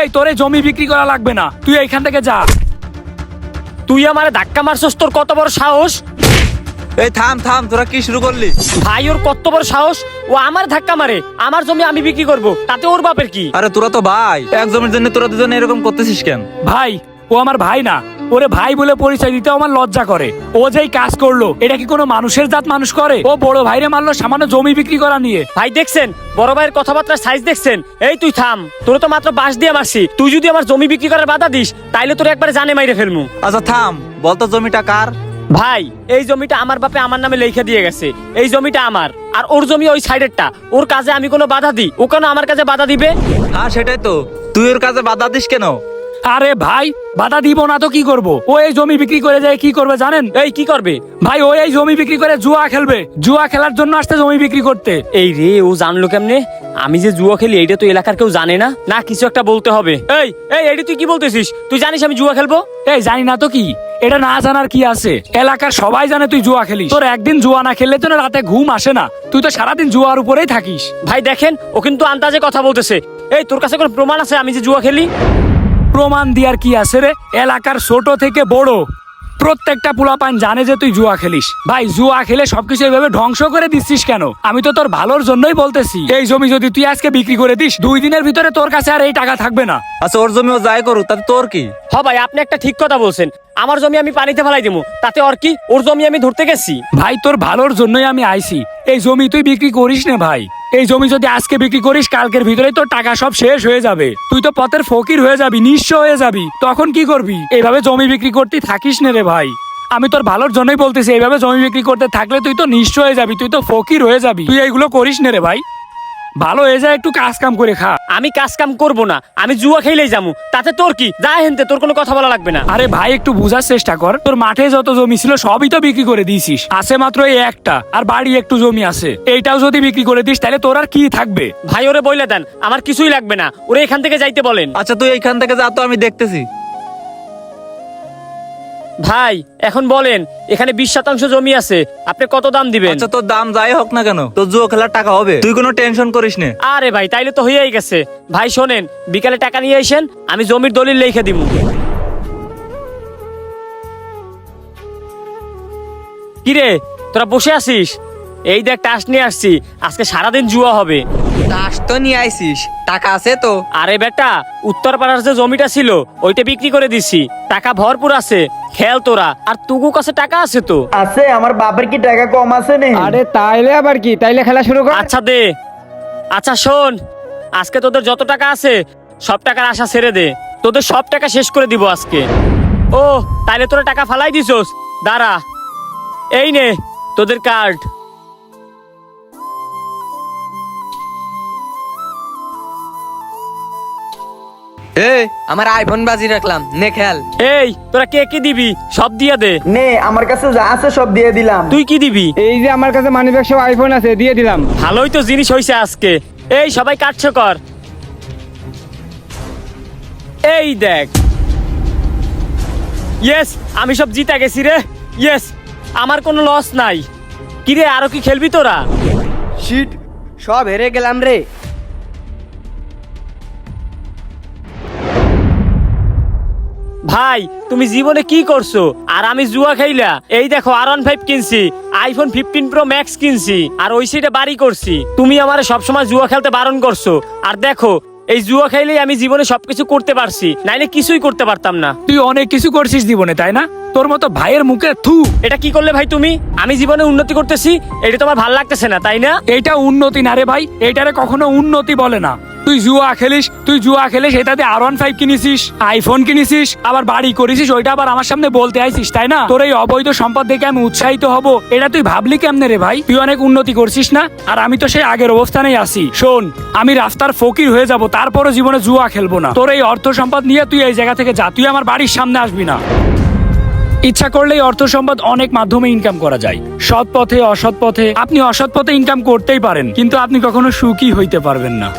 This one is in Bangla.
এই তোরে জমি বিক্রি করা লাগবে না, তুই এইখান থেকে যা। তুই আমারে ধাক্কা মারছস, তোর কত বড় সাহস? এই থাম থাম, তোরা কি শুরু করলি? ভাই ওর কত বড় সাহস, ও আমার ধাক্কা মারে, আমার জমি আমি বিক্রি করব, তাতে ওর বাপের কি? আরে তোরা তো ভাই, এক জমির জন্য তোরা দুজন এরকম করতেছিস কেন? ভাই ও আমার ভাই না, ওরে ভাই বলে পরিচয় দিতে আমার লজ্জা করে। ও যেই কাজ করলো এটা কি কোনো মানুষের জাত মানুষ করে? ও বড় ভাইরে মারলো সামান্য জমি বিক্রি করা নিয়ে। ভাই দেখছেন বড় ভাইয়ের কথাবার্তার সাইজ দেখছেন? এই তুই থাম, তোর তো মাত্র বাঁশ দিয়ে মারছি, তুই যদি আমার জমি বিক্রি করার বাধা দিস তাইলে তোর একবারে জানে মাইরে ফেলমু। আচ্ছা থাম, বলতো জমিটা কার? ভাই এই জমিটা আমার বাপে আমার নামে লিখে দিয়ে গেছে, এই জমিটা আমার, আর ওর জমি ওই সাইডেরটা। ওর কাজে আমি কোনো বাধা দিই, ও কেন আমার কাছে বাধা দিবে? হ্যাঁ সেটাই তো, তুই ওর কাছে বাধা দিস কেন? আরে ভাই বাধা দিব না তো কি করব? ও এই জমি বিক্রি করে যায় কি করবে জানেন? এই কি করবে? ভাই ও এই জমি বিক্রি করে জুয়া খেলবে, জুয়া খেলার জন্য আসতে জমি বিক্রি করতে। এই রে, ও জানলো কেমনে আমি যে জুয়া খেলি? এইটা তো এলাকার কেউ জানে না, না কিছু একটা বলতে হবে। এই এই এইটা তুই কি বলতেছিস? তুই জানিস আমি জুয়া খেলবো? এই জানি না তো কি, এটা না জানার কি আছে? এলাকার সবাই জানে তুই জুয়া খেলিস। তোর একদিন জুয়া না খেললে তো না রাতে ঘুম আসে না, তুই তো সারাদিন জুয়ার উপরেই থাকিস। ভাই দেখেন ও কিন্তু আন্দাজে কথা বলতেছে। এই তোর কাছে কোনো প্রমাণ আছে আমি যে জুয়া খেলি? প্রমাণ দিয়ার কি আছে রে? এলাকার ছোট থেকে বড় প্রত্যেকটা পোলাপান জানে যে তুই জুয়া খেলিস। ভাই জুয়া খেলে সবকিছু এইভাবে ধ্বংস করে দিচ্ছিস কেন? আমি তো তোর ভালোর জন্যই বলতেছি। এই জমি যদি তুই আজকে বিক্রি করে দিস, 2 দিনের ভিতরে তোর কাছে আর এই টাকা থাকবে না। আচ্ছা ওর জমি ও যাই করুক, তাতে তোর কি? হ ভাই আপনি একটা ঠিক কথা বলছেন, আমার জমি আমি পানিতে ফেলাই দেবো, তাতে ওর কি? ওর জমি আমি ধরতে গেছি। ভাই তোর ভালোর জন্যই আমি আইছি, এই জমি তুই বিক্রি করিস না ভাই। এই জমি যদি আজকে বিক্রি করিস, কালকের ভিতরে তোর টাকা সব শেষ হয়ে যাবে, তুই তো পথের ফকির হয়ে যাবি, নিঃস্ব হয়ে যাবি। তখন কি করবি? এইভাবে জমি বিক্রি করতে থাকিস না রে ভাই, আমি তোর ভালোর জন্যই বলতেছি। এইভাবে জমি বিক্রি করতে থাকলে তুই তো নিঃস্ব হয়ে যাবি, তুই তো ফকির হয়ে যাবি। তুই এইগুলো করিস না রে ভাই, ভালো হয়ে যায় একটু কাজ কাম করে খা। আমি কাজ কাম করবো না, আমি জুয়া খেলেই যাবো, তাতে তোর কি? যা হেনতে, তোর কোনো কথা বলা লাগবে না। আরে ভাই একটু বুঝার চেষ্টা কর, তোর মাঠে যত জমি ছিল সবই তো বিক্রি করে দিয়েছিস, আছে মাত্র এই একটা, আর বাড়ি একটু জমি আছে, এইটাও যদি বিক্রি করে দিস তাহলে তোর আর কি থাকবে? ভাই ওরে বইলে দেন, আমার কিছুই লাগবে না, ওরে এখান থেকে যাইতে বলেন। আচ্ছা তুই এইখান থেকে যা, তো আমি দেখতেছি। ভাই এখন বলেন, এখানে 20% জমি আছে, আপনি কত দাম দিবেন? আচ্ছা তোর দাম যাই হোক না কেন, তোর জুয়া খেলার টাকা হবে, তুই কোনো টেনশন করিস না। আরে ভাই তাইলে তো হয়েই গেছে। ভাই শোনেন, বিকালে টাকা নিয়ে আসেন, আমি জমির দলিল লিখে দিব। কিরে তোরা বসে আছিস? এই দেখ টাস নিয়ে আসছি, আজকে সারাদিন জুয়া হবে। তাস তো নিয়ে আইসিস, টাকা আছে তো? আরে বেটা, উত্তরপাড়ার যে জমিটা ছিল ওইটা বিক্রি করে দিছি, টাকা ভরপুর আছে, খেল তোরা। আর তুগু কাছে টাকা আছে তো? আছে, আমার বাপের কি টাকা কম আছে নে? আরে তাইলে আবার কি, তাইলে খেলা শুরু কর। আচ্ছা দে। আচ্ছা শোন, আজকে তোদের যত টাকা আছে সব টাকার আশা ছেড়ে দে, তোদের সব টাকা শেষ করে দিব আজকে। ও তাইলে তোরা টাকা ফালাই দিছস, দাঁড়া এই নে তোদের কার্ড। আমার আইফোন বাজি রাখলাম, নে খেল। এই তোরা কে কি দিবি সব দিয়ে দে। নে আমার কাছে যা আছে সব দিয়ে দিলাম। তুই কি দিবি? এই যে আমার কাছে মানি ব্যাগ সব আইফোন আছে, দিয়ে দিলাম। ভালোই তো জিনিস হইছে আজকে। এই সবাই কাটছ কর। এই দেখ, ইয়েস আমি সব জিতে গেছি রে, ইয়েস আমার কোনো লস নাই। কিরে আরো কি খেলবি তোরা? শিট, সব হেরে গেলাম রে। ভাই তুমি জীবনে কি করছো? আর আমি জুয়া খাইলা এই দেখো R15 কিনছি, আইফোন 15 Pro Max কিনছি, আর ওই সাইডে বাড়ি করছি। তুমি আমারে সবসময় জুয়া খেলতে বারণ করছো, আর দেখো এই জুয়া খাইলেই আমি জীবনে সবকিছু করতে পারছি, নাইলে কিছুই করতে পারতাম না। তুই অনেক কিছু করছিস জীবনে তাই না? তোর মতো ভাইয়ের মুখে থু। এটা কি করলে ভাই তুমি? আমি জীবনে উন্নতি করতেছি, এটা তোমার ভালো লাগতেছে না তাই না? এইটা উন্নতি না রে ভাই, এইটারে কখনো উন্নতি বলে না। তুই জুয়া খেলিস এটাতে R15 কিনেছিস, আইফোন কিনেছিস, আবার বাড়ি করেছিস, ওইটা আবার আমার সামনে বলতে আইছিস তাই না? তোর এই অবৈধ সম্পদ দেখে আমি উৎসাহিত হব, এটা তুই ভাবলি কেমনে রে ভাই? তুই অনেক উন্নতি করছিস না, আর আমি তো সেই আগের অবস্থানেই আছি। শোন, আমি রাস্তার ফকির হয়ে যাব, তারপরও জীবনে জুয়া খেলবো না। তোর এই অর্থ সম্পদ নিয়ে তুই এই জায়গা থেকে যা, তুই আমার বাড়ির সামনে আসবি না। ইচ্ছা করলেই অর্থ সম্পদ অনেক মাধ্যমে ইনকাম করা যায়, সৎ পথে অসৎ পথে। আপনি অসৎ পথে ইনকাম করতেই পারেন, কিন্তু আপনি কখনো সুখী হইতে পারবেন না।